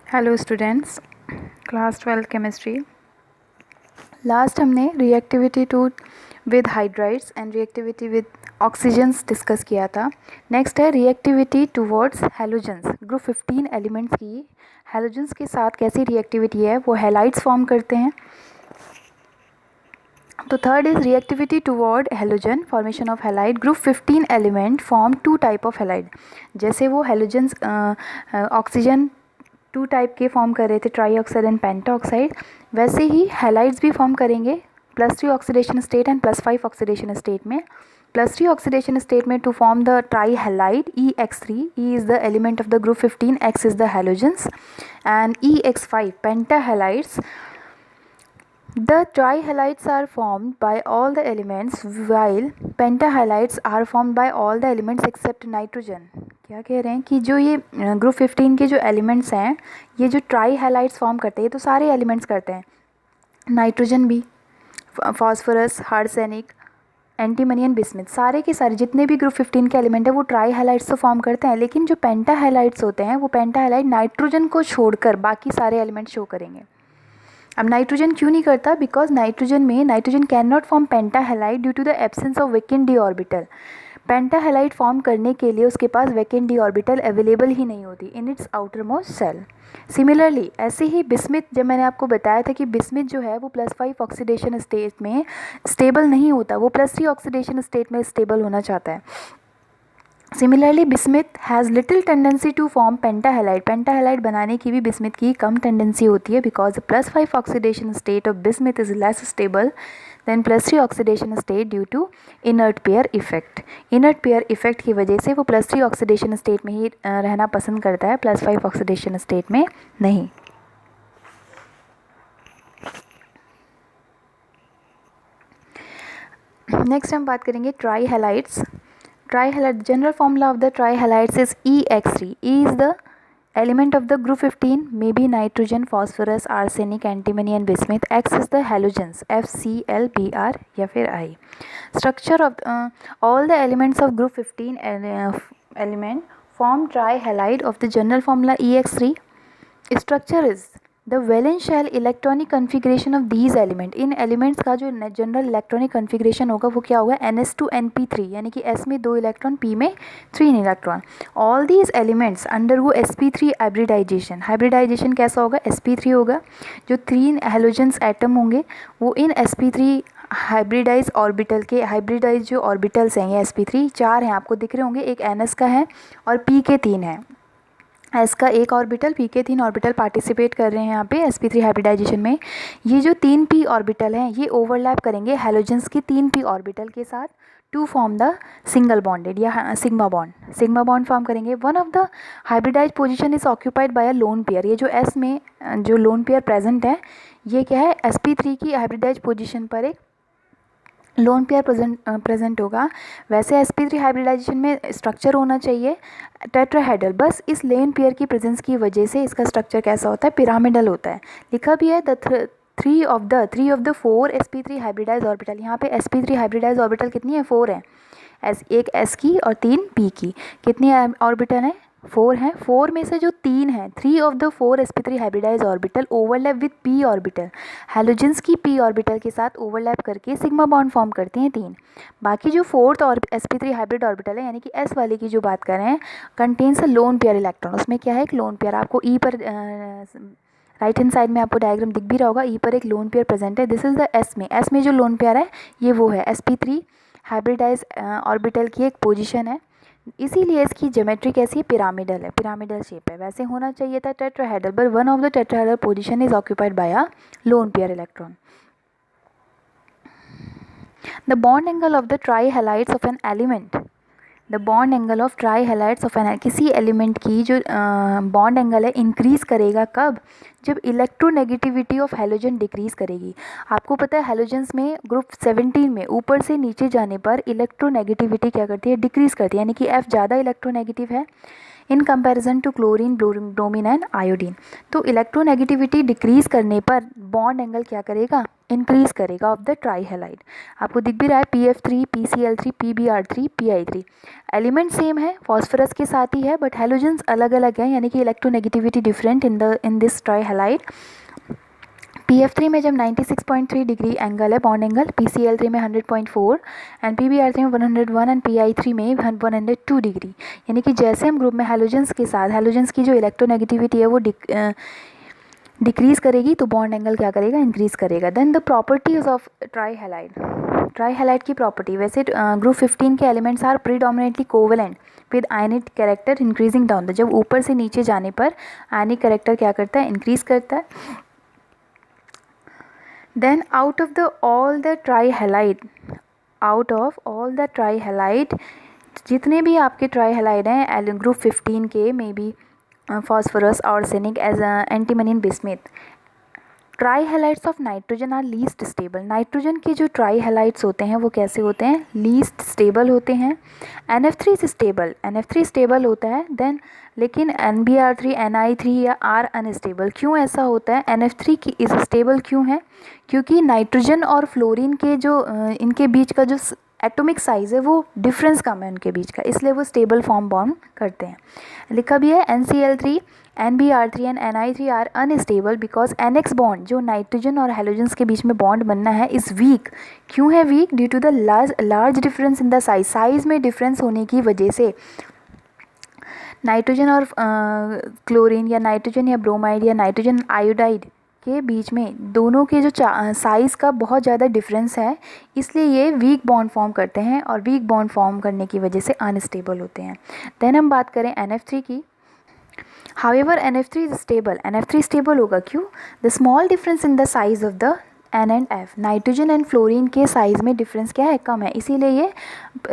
Hello students, class 12 chemistry. Last हमने reactivity to with hydrides and reactivity with oxygens discuss किया था। Next है reactivity towards halogens. Group 15 elements की halogens के साथ कैसी रिएक्टिविटी है, वो हैलाइड्स फॉर्म करते हैं। तो third is reactivity toward halogen, formation of halide. Group 15 element form two type of halide. जैसे वो हैलोजेंस ऑक्सीजन टू टाइप के फॉर्म कर रहे थे, trioxide and pentoxide, वैसे ही हैलाइड्स भी फॉर्म करेंगे +3 oxidation state and +5 oxidation state में। +3 ऑक्सीडेशन स्टेट में to form the trihalide EX3, E is the element of the group 15, X is the halogens, and EX5 pentahalides. The trihalides are formed by all the elements while pentahalides are formed by all the elements except nitrogen. क्या कह रहे हैं कि जो ये group 15 के जो elements हैं, ये जो ट्राईहैलाइड्स फॉर्म करते हैं तो सारे एलिमेंट्स करते हैं, नाइट्रोजन भी, phosphorus, arsenic, antimony and bismuth, सारे के सारे जितने भी ग्रुप 15 के एलिमेंट है वो ट्राईहैलाइड्स तो फॉर्म करते हैं। लेकिन जो पेंटाहैलाइड्स होते हैं वो पेंटाहैलाइड नाइट्रोजन को छोड़कर बाकी सारे एलिमेंट शो करेंगे। अब नाइट्रोजन क्यों नहीं करता? Because nitrogen can not form pentahalide due to the absence of vacant D orbital. Pentahalide form करने के लिए उसके पास वैकेंट डी ऑर्बिटल अवेलेबल ही नहीं होती in its outermost shell. Similarly ऐसे ही बिस्मिथ, जब मैंने आपको बताया था कि बिस्मिथ जो है वो +5 ऑक्सीडेशन स्टेट में स्टेबल नहीं होता, वो +3 ऑक्सीडेशन स्टेट में स्टेबल होना चाहता है। Similarly bismuth has little tendency to form pentahalide. Pentahalide बनाने की भी बिस्मिथ की कम टेंडेंसी होती है because +5 oxidation state of bismuth is less stable than +3 oxidation state due to inert pair effect. Inert pair effect की वजह से वो +3 ऑक्सीडेशन स्टेट में ही रहना पसंद करता है, +5 ऑक्सीडेशन स्टेट में नहीं। नेक्स्ट हम बात करेंगे ट्राईहैलाइड्स। Trihalide, general formula of the trihalides is EX3. E is the element of the group 15, maybe nitrogen, phosphorus, arsenic, antimony and bismuth. X is the halogens, FCl, Br या फिर I. Structure of all the elements of group 15 element form trihalide of the general formula EX3. Structure is the valence shell electronic configuration of these element. In elements का जो general electronic configuration होगा वो क्या होगा? NS2 NP3, यानी कि S में 2 electron, P में 3 electron. All these elements undergo sp3 hybridization. Hybridization कैसा होगा? sp3 होगा। जो 3 हेलोजेंस एटम होंगे वो इन sp3 हाइब्रिडाइज ऑर्बिटल के, हाइब्रिडाइज जो ऑर्बिटल्स हैं ये sp3 4 हैं, आपको दिख रहे होंगे, एक NS का है और P के 3 हैं। एस का एक ऑर्बिटल, पी के 3 ऑर्बिटल पार्टिसिपेट कर रहे हैं यहाँ पे sp3 हाइब्रिडाइजेशन में। ये जो 3 p ऑर्बिटल हैं ये ओवरलैप करेंगे हैलोजेंस के 3 p ऑर्बिटल के साथ to form the single bonded या सिग्मा बॉन्ड फॉर्म करेंगे। One of the hybridize position is occupied by a lone pair. ये जो एस में जो लोन पेयर प्रेजेंट है ये क्या है? sp3 की हाइब्रिडाइज पोजिशन पर एक लोन पेयर प्रेजेंट होगा। वैसे sp3 हाइब्रिडाइजेशन में स्ट्रक्चर होना चाहिए टेट्राहेड्रल, बस इस लेन पेयर की प्रेजेंस की वजह से इसका स्ट्रक्चर कैसा होता है? पिरामिडल होता है। लिखा भी है three of the 4 sp3 hybridize orbital. यहाँ पे sp3 हाइब्रिडाइज ऑर्बिटल कितनी है? 4 है। एक s की और 3 p की। कितनी ऑर्बिटल है? 4 हैं। 4 में से जो 3 हैं, 3 of the 4 sp3 hybridize orbital overlap with p orbital. Halogens की p ऑर्बिटल के साथ ओवरलैप करके सिग्मा बॉन्ड फॉर्म करती हैं 3। बाकी जो 4th और sp3 हाइब्रिड ऑर्बिटल है, यानी कि s वाले की जो बात कर रहे हैं, contains a lone pair electron. उसमें क्या है? एक लोन पेयर। आपको E पर राइट हैंड साइड में आपको डायग्राम दिख भी रहा होगा, E पर एक लोन पेयर प्रेजेंट है। दिस इज द S में जो लोन पेयर है ये वो है sp3 हाइब्रिडाइज ऑर्बिटल की एक पोजीशन है, इसीलिए इसकी ज्योमेट्री कैसी है? पिरामिडल है, पिरामिडल शेप है। वैसे होना चाहिए था tetrahedral, but one of the tetrahedral position is occupied by a lone pair electron. The bond angle of the trihalides of an element. The bond angle of trihalides of an, किसी element की जो bond angle है increase करेगा कब? जब electronegativity of halogen decrease करेगी। आपको पता है हैलोजेंस में ग्रुप 17 में ऊपर से नीचे जाने पर इलेक्ट्रोनेगेटिविटी क्या करती है? डिक्रीज करती है, यानी कि F ज़्यादा इलेक्ट्रोनेगेटिव है in comparison to chlorine, bromine and iodine. तो इलेक्ट्रोनेगेटिविटी डिक्रीज करने पर बॉन्ड एंगल क्या करेगा? इंक्रीज करेगा ऑफ द ट्राई हैलाइड। आपको दिख भी रहा है PF3, PCl3, PBr3, PI3 element same है, फॉस्फोरस के साथ ही है, बट हैलोजेंस अलग अलग है, यानी कि electronegativity different in this try halide. PF3 में जब 96.3 डिग्री एंगल है बॉन्ड एंगल, PCl3 में 100.4 एंड PBr3 में 101 एंड PI3 में 102 डिग्री, यानी कि जैसे हम ग्रुप में हैलोजेंस के साथ हैलोजेंस की जो इलेक्ट्रोनेगेटिविटी है वो डिक्रीज करेगी तो बॉन्ड एंगल क्या करेगा, इंक्रीज करेगा। Then the properties of trihalide की प्रॉपर्टी, वैसे ग्रुप 15 के elements are predominantly covalent with ionic character increasing down the, जब ऊपर से नीचे जाने पर आयनिक कैरेक्टर क्या करता है, इंक्रीज करता है। Then out of all the ट्राईहैलाइड जितने भी आपके ट्राईहैलाइड हैं ग्रुप 15 के, may be phosphorus, arsenic, as antimony, bismuth, trihalides of nitrogen are least stable. Nitrogen के जो ट्राईहैलाइड्स होते हैं वो कैसे होते हैं, लीस्ट स्टेबल होते हैं। NF3 स्टेबल होता है, देन लेकिन NBr3, Ni3 या R अनस्टेबल। क्यों ऐसा होता है, NF3 की इस स्टेबल क्यों है, क्योंकि नाइट्रोजन और फ्लोरीन के जो इनके बीच का जो एटॉमिक साइज़ है वो डिफरेंस कम है उनके बीच का, इसलिए वो स्टेबल फॉर्म बॉन्ड करते हैं। लिखा भी है NCl3, NBr3 and Ni3 are unstable because NX bond जो नाइट्रोजन और हैलोजेंस के बीच में बॉन्ड बनना है इज़ वीक। क्यों है weak, due to the large difference in the size में डिफरेंस होने की वजह से नाइट्रोजन और क्लोरीन या नाइट्रोजन या ब्रोमाइड या नाइट्रोजन आयोडाइड के बीच में दोनों के जो साइज़ का बहुत ज़्यादा डिफरेंस है, इसलिए ये वीक बॉन्ड फॉर्म करते हैं और वीक बॉन्ड फॉर्म करने की वजह से अनस्टेबल होते हैं। देन हम बात करें NF3 की। However NF3 is stable, NF3 stable होगा क्यों, the small difference in the size of the N and F, nitrogen and fluorine के साइज़ में डिफरेंस क्या है, कम है, इसीलिए ये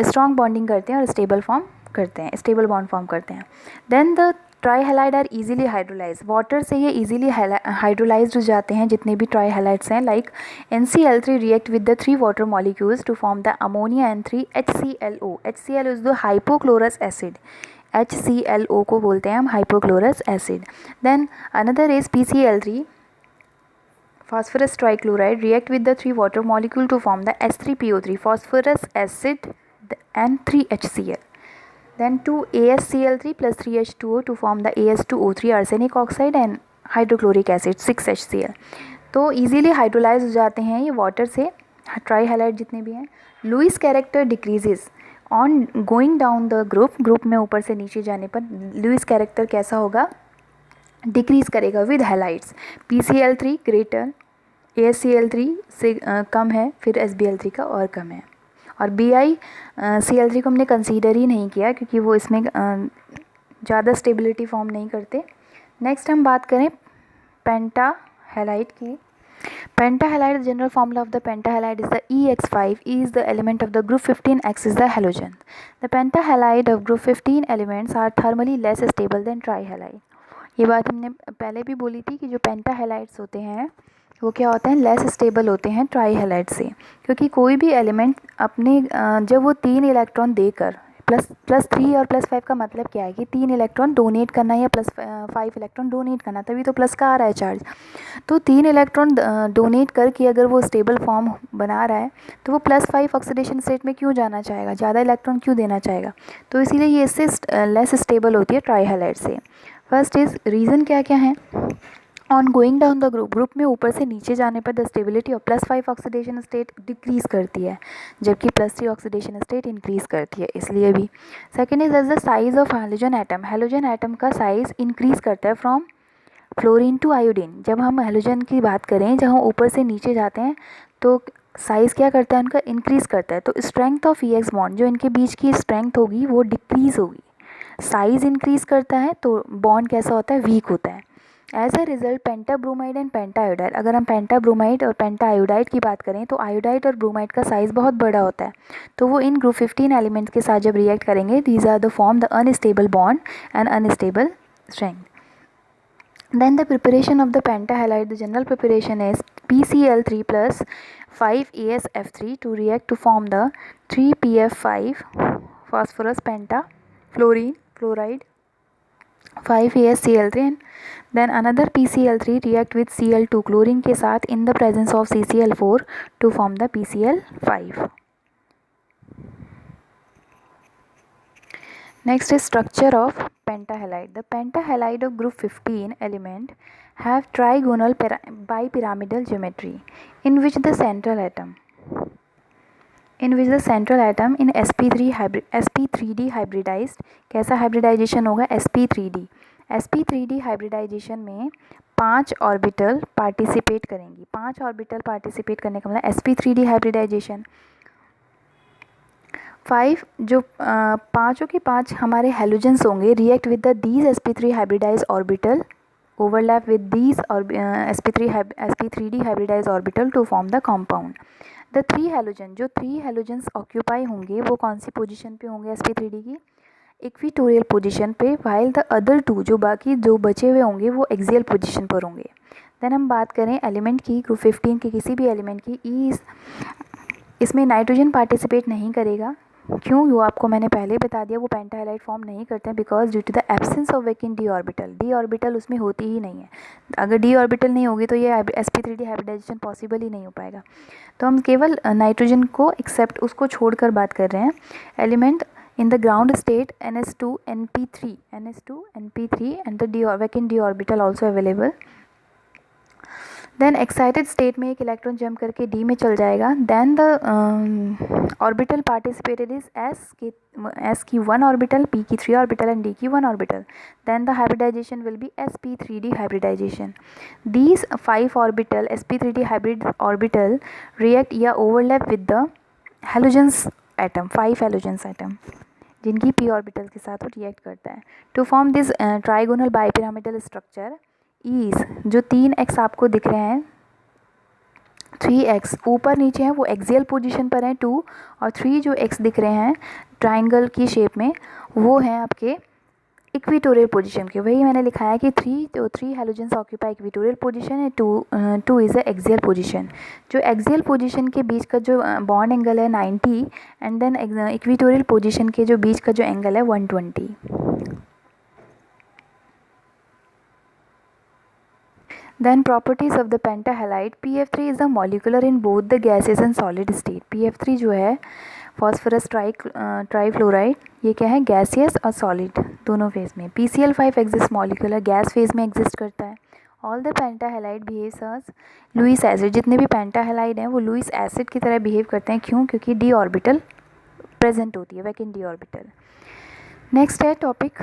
स्ट्रॉन्ग बॉन्डिंग करते हैं और स्टेबल बॉन्ड फॉर्म करते हैं। Then the trihalide are easily hydrolyse, water से ये इजीली हाइड्रोलाइज हो जाते हैं जितने भी ट्राईहैलाइड्स हैं। Like NCl3 react with the 3 water molecules to form the ammonia and 3 HClO। HCl is the hypochlorous acid, HClO को बोलते हैं हम hypochlorous acid. Then another is PCl3 phosphorus trichloride react with the 3 water molecule to form the H3PO3 phosphorus acid and 3 HCl. Then 2 ASCl3 plus 3 H2O to form the AS2O3 arsenic oxide and hydrochloric acid 6 HCl. तो easily hydrolyse हो जाते हैं ये water से, ट्राईहैलाइड जितने भी हैं। Lewis character decreases on going down the group में ऊपर से नीचे जाने पर लुईस कैरेक्टर कैसा होगा, डिक्रीज करेगा with halides. PCl3 greater ASCl3 से कम है, फिर SBl3 का और कम है, और BiCl3 को हमने कंसीडर ही नहीं किया क्योंकि वो इसमें ज़्यादा स्टेबिलिटी फॉर्म नहीं करते। नेक्स्ट हम बात करें पेंटाहैलाइड की। Pentahalide, general formula of the pentahalide is the EX5. E is the element of the group 15, X is the halogen. The pentahalide of group 15 elements are thermally less stable than trihalide. ये बात हमने पहले भी बोली थी कि जो पेंटाहैलाइड्स होते हैं वो क्या होते हैं, लेस स्टेबल होते हैं ट्राईहैलाइड से, क्योंकि कोई भी एलिमेंट अपने जब वो 3 इलेक्ट्रॉन देकर प्लस 3 और +5 का मतलब क्या है कि 3 इलेक्ट्रॉन डोनेट करना या +5 इलेक्ट्रॉन डोनेट करना, तभी तो प्लस का आ रहा है चार्ज। तो 3 इलेक्ट्रॉन डोनेट करके अगर वो स्टेबल फॉर्म बना रहा है तो वो +5 ऑक्सीडेशन स्टेट में क्यों जाना चाहेगा, ज़्यादा इलेक्ट्रॉन क्यों देना चाहेगा, तो इसीलिए ये इससे लेस स्टेबल होती है ट्राईहैलाइड से। फर्स्ट इज रीज़न क्या क्या है, on going down the group में ऊपर से नीचे जाने पर the stability of +5 oxidation state decrease करती है, जबकि +3 ऑक्सीडेशन स्टेट इंक्रीज़ करती है, इसलिए भी। Second is as the size of halogen atom का साइज़ इंक्रीज़ करता है फ्रॉम फ्लोरीन टू आयोडीन। जब हम हैलोजन की बात करें, जब हम ऊपर से नीचे जाते हैं तो साइज़ क्या करता है उनका, इंक्रीज़ करता है। तो स्ट्रेंथ ऑफ EX बॉन्ड, जो इनके बीच की स्ट्रेंथ होगी वो डिक्रीज़ होगी, साइज़ इंक्रीज़ करता है तो बॉन्ड कैसा होता है, वीक होता है। एज अ रिजल्ट पेंटाब्रोमाइड एंड पेंटाआयोडाइड, अगर हम पेंटाब्रोमाइड और पेंटाआयोडाइड की बात करें तो आयोडाइड और ब्रोमाइड का साइज़ बहुत बड़ा होता है, तो वो इन ग्रुप 15 एलिमेंट्स के साथ जब रिएक्ट करेंगे, these are the form the unstable bond and unstable strength. Then the preparation of the pentahalide, the general preparation is PCl3 plus 5AsF3 to react to form the 3PF5 phosphorus penta fluorine fluoride 5AsCl3 and then another PCl3 react with Cl2 chlorine के साथ in the presence of CCl4 to form the PCl5. Next is structure of pentahalide. The pentahalide of group 15 element have trigonal bipyramidal geometry in which the central atom in sp3d hybridized. कैसा hybridization होगा? sp3d hybridization में 5 orbital participate करेंगी. 5 orbital participate करने का मतलब sp3d hybridization. 5 जो पाँचों के 5 हमारे हेलोजेंस होंगे react with the these sp3 hybridize orbital overlap with these sp3d hybridize orbital to form the compound. The 3 halogen जो 3 हेलोजेंस ऑक्यूपाई होंगे वो कौन सी पोजीशन पे होंगे sp3d की? इक्विटोरियल पोजीशन पे. वाइल द अदर 2 जो बाकी जो बचे हुए होंगे वो एक्सियल पोजीशन पर होंगे. देन हम बात करें एलिमेंट की, ग्रुप 15 के किसी भी एलिमेंट की. इसमें नाइट्रोजन पार्टिसिपेट नहीं करेगा. क्यों? वो आपको मैंने पहले बता दिया, वो पेंटाहाइलाइड फॉर्म नहीं करते हैं because due to the absence of vacant D orbital उसमें होती ही नहीं है. अगर डी ऑर्बिटल नहीं होगी तो ये sp3d हाइब्रिडाइजेशन पॉसिबल ही नहीं हो पाएगा. तो हम केवल नाइट्रोजन को एक्सेप्ट उसको छोड़कर बात कर रहे हैं. Element in the ground state ns2np3 and the vacant d orbital also available. Then excited state में एक इलेक्ट्रॉन जंप करके डी में चल जाएगा. Then the orbital participated is s की 1 ऑर्बिटल, पी की 3 ऑर्बिटल एंड डी की 1 orbital. Then the hybridisation will be sp3d hybridisation. These 5 orbital sp3d hybrid orbital react या overlap with the halogens atom, 5 halogens atom जिनकी p orbital के साथ वो रिएक्ट करता है to form this trigonal bipyramidal structure. ईज जो 3x आपको दिख रहे हैं, 3x ऊपर नीचे हैं वो एक्सियल पोजीशन पर हैं 2, और 3 जो x दिख रहे हैं ट्राइंगल की शेप में वो हैं आपके इक्विटोरियल पोजीशन के. वही मैंने लिखा है कि 3 हेलोजेंस ऑक्यूपाई इक्विटोरियल पोजीशन है, 2 इज़ अ एक्सियल पोजीशन. जो एक्सियल पोजीशन के बीच का जो बॉन्ड एंगल है 90 एंड देन इक्विटोरियल पोजीशन के जो बीच का जो एंगल है 120. Then properties of the pentahalide. PF3 is the molecular in both the gaseous and solid state. PF3 जो है phosphorus ट्राईफ्लोराइड, ये क्या है? गैसियस और सॉलिड दोनों फेज में. PCl5 exist molecular gas phase में एग्जिस्ट करता है. All the pentahalide behaves as Lewis acid. जितने भी पेंटाहेलाइड हैं वो लुईस एसिड की तरह बिहेव करते हैं. क्यों? क्योंकि डी ऑर्बिटल प्रेजेंट होती है, वैकेंट डी ऑर्बिटल. नेक्स्ट है topic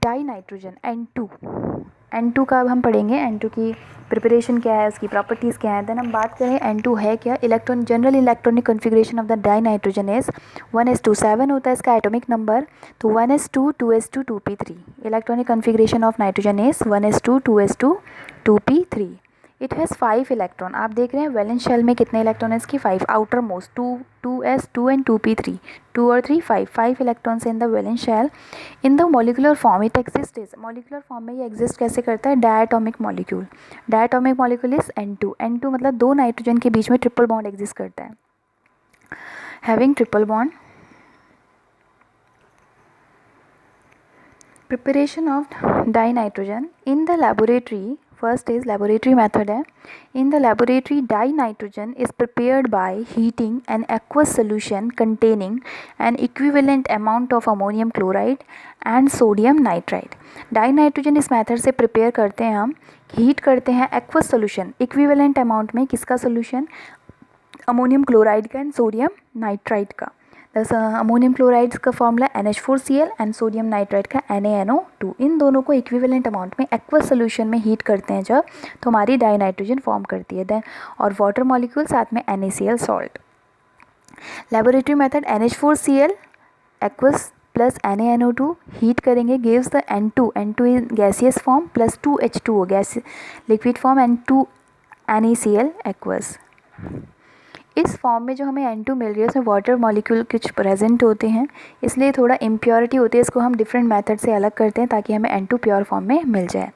die nitrogen N2. N2 का अब हम पढ़ेंगे. N2 की प्रिपरेशन क्या है, उसकी प्रॉपर्टीज़ क्या है. देन हम बात करें N2 है क्या. Electron general electronic configuration of the dinitrogen is 1s2. 7 होता है इसका एटॉमिक नंबर, तो 1s2 2s2 2p3. Electronic configuration of nitrogen is 1s2 2s2 2p3. It has 5 electron. आप देख रहे हैं वैलेंस शेल में कितने इलेक्ट्रॉन है इसकी? 5. Outer most 2s2 and 2p3, 2 और 3 5 electrons in the valence shell. In the molecular form it exist is, molecular form में ये एग्जिस्ट कैसे करता है? Diatomic molecule. Diatomic molecule is N2. N2 मतलब 2 नाइट्रोजन के बीच में ट्रिपल बॉन्ड एग्जिस्ट करता है. Having triple bond. Preparation of dinitrogen in the laboratory. First is laboratory method है. In the laboratory dinitrogen is prepared by heating an aqueous solution containing an equivalent amount of ammonium chloride and sodium nitride. Dinitrogen इस method से prepare करते हैं हम, heat करते हैं aqueous solution equivalent amount में. किसका solution? Ammonium chloride का एंड सोडियम नाइट्राइड का. अमोनियम क्लोराइड का formula NH4Cl and sodium nitride का NaNO2. इन दोनों को इक्विवेलेंट अमाउंट में एक्वस सोल्यूशन में हीट करते हैं जब, तो हमारी डाई नाइट्रोजन फॉर्म करती है. देन और वाटर मॉलिक्यूल साथ में NaCl salt. Laboratory method NH4Cl aqueous plus NaNO2 heat करेंगे, gives the N2 in gaseous form plus 2H2O gas liquid form and 2 NaCl aqueous. इस फॉर्म में जो हमें N2 मिल रही है उसमें वाटर मॉलिक्यूल कुछ प्रेजेंट होते हैं, इसलिए थोड़ा इम्प्योरिटी होती है. इसको हम डिफरेंट मेथड से अलग करते हैं ताकि हमें N2 प्योर फॉर्म में मिल जाए.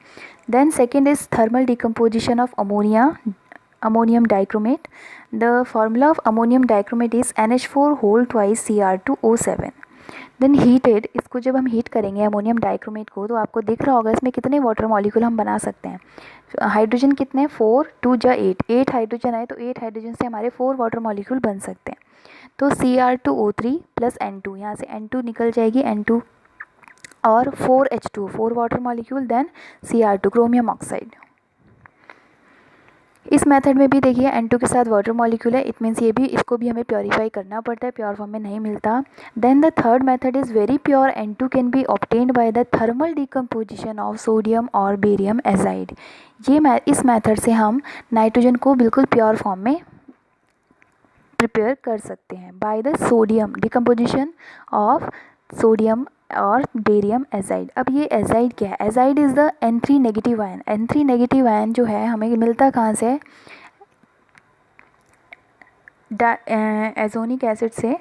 Then second is thermal decomposition of ammonium dichromate. The formula of ammonium dichromate is NH4 whole twice Cr2O7. Then heated, इसको जब हम हीट करेंगे अमोनियम डाइक्रोमेट को, तो आपको दिख रहा होगा इसमें कितने वाटर मॉलिक्यूल हम बना सकते हैं। हाइड्रोजन कितने, 4 2 जा 8 हाइड्रोजन है, तो 8 हाइड्रोजन से हमारे 4 वाटर मॉलिक्यूल बन सकते हैं। तो Cr2O3 प्लस N2, यहाँ से N2 निकल जाएगी, N2 और 4H2 4 water molecule, then Cr2 chromium oxide. इस मेथड में भी देखिए N2 के साथ वाटर मॉलिक्यूल है, इट मीन्स ये भी, इसको भी हमें प्योरीफाई करना पड़ता है, प्योर फॉर्म में नहीं मिलता। Then the third method is very pure, N2 can be obtained by the thermal decomposition of sodium और बेरियम एजाइड। इस मेथड से हम नाइट्रोजन को बिल्कुल प्योर फॉर्म में प्रिपेयर कर सकते हैं by the sodium decomposition of sodium और बेरियम एजाइड। अब ये एजाइड क्या है, azide is the N3 negative ion. N3 negative ion जो है हमें मिलता कहाँ से, एजोनिक एसिड से,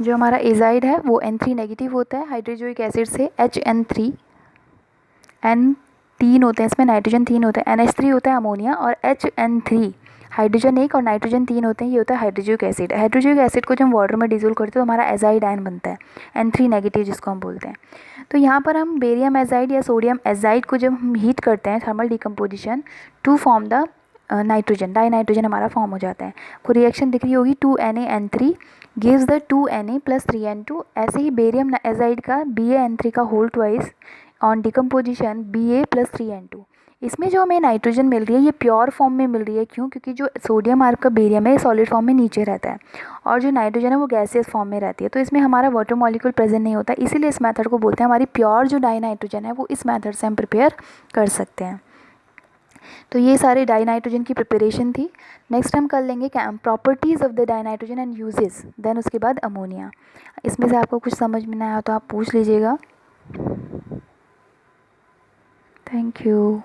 जो हमारा एजाइड है वो N3 नेगेटिव होता है हाइड्रोजोइक एसिड से, HN3, N 3 होते हैं इसमें, नाइट्रोजन 3 होते हैं, NH3 होता है अमोनिया, और HN3 हाइड्रोजन 1 और नाइट्रोजन 3 होते हैं, ये होता है हाइड्रोजोइक एसिड। हाइड्रोजोइक एसिड को जब हम वाटर में डिजोल्व करते हैं तो हमारा एजाइड आयन बनता है, N3 नेगेटिव जिसको हम बोलते हैं। तो यहाँ पर हम बेरियम एजाइड या सोडियम एजाइड को जब हम हीट करते हैं thermal decomposition to form the nitrogen, dinitrogen हमारा फॉर्म हो जाता है। को रिएक्शन दिख रही होगी, 2Na gives the 2Na plus 3N2। ऐसे ही बेरियम एजाइड का BaN3 का whole twice on decomposition Ba plus 3N2। इसमें जो हमें नाइट्रोजन मिल रही है ये प्योर फॉर्म में मिल रही है, क्यों, क्योंकि जो सोडियम आर का बेरियम है सॉलिड फॉर्म में नीचे रहता है और जो नाइट्रोजन है वो गैसियस फॉर्म में रहती है, तो इसमें हमारा वाटर मॉलिक्यूल प्रेजेंट नहीं होता, इसीलिए इस मेथड को बोलते हैं हमारी प्योर जो डाई नाइट्रोजन है वो इस मेथड से हम प्रिपेयर कर सकते हैं। तो ये सारे डाई नाइट्रोजन की प्रिपरेशन थी। नेक्स्ट हम कर लेंगे properties of the dinitrogen and uses, then उसके बाद अमोनिया। इसमें से आपको कुछ समझ में ना आया तो आप पूछ लीजिएगा। Thank you.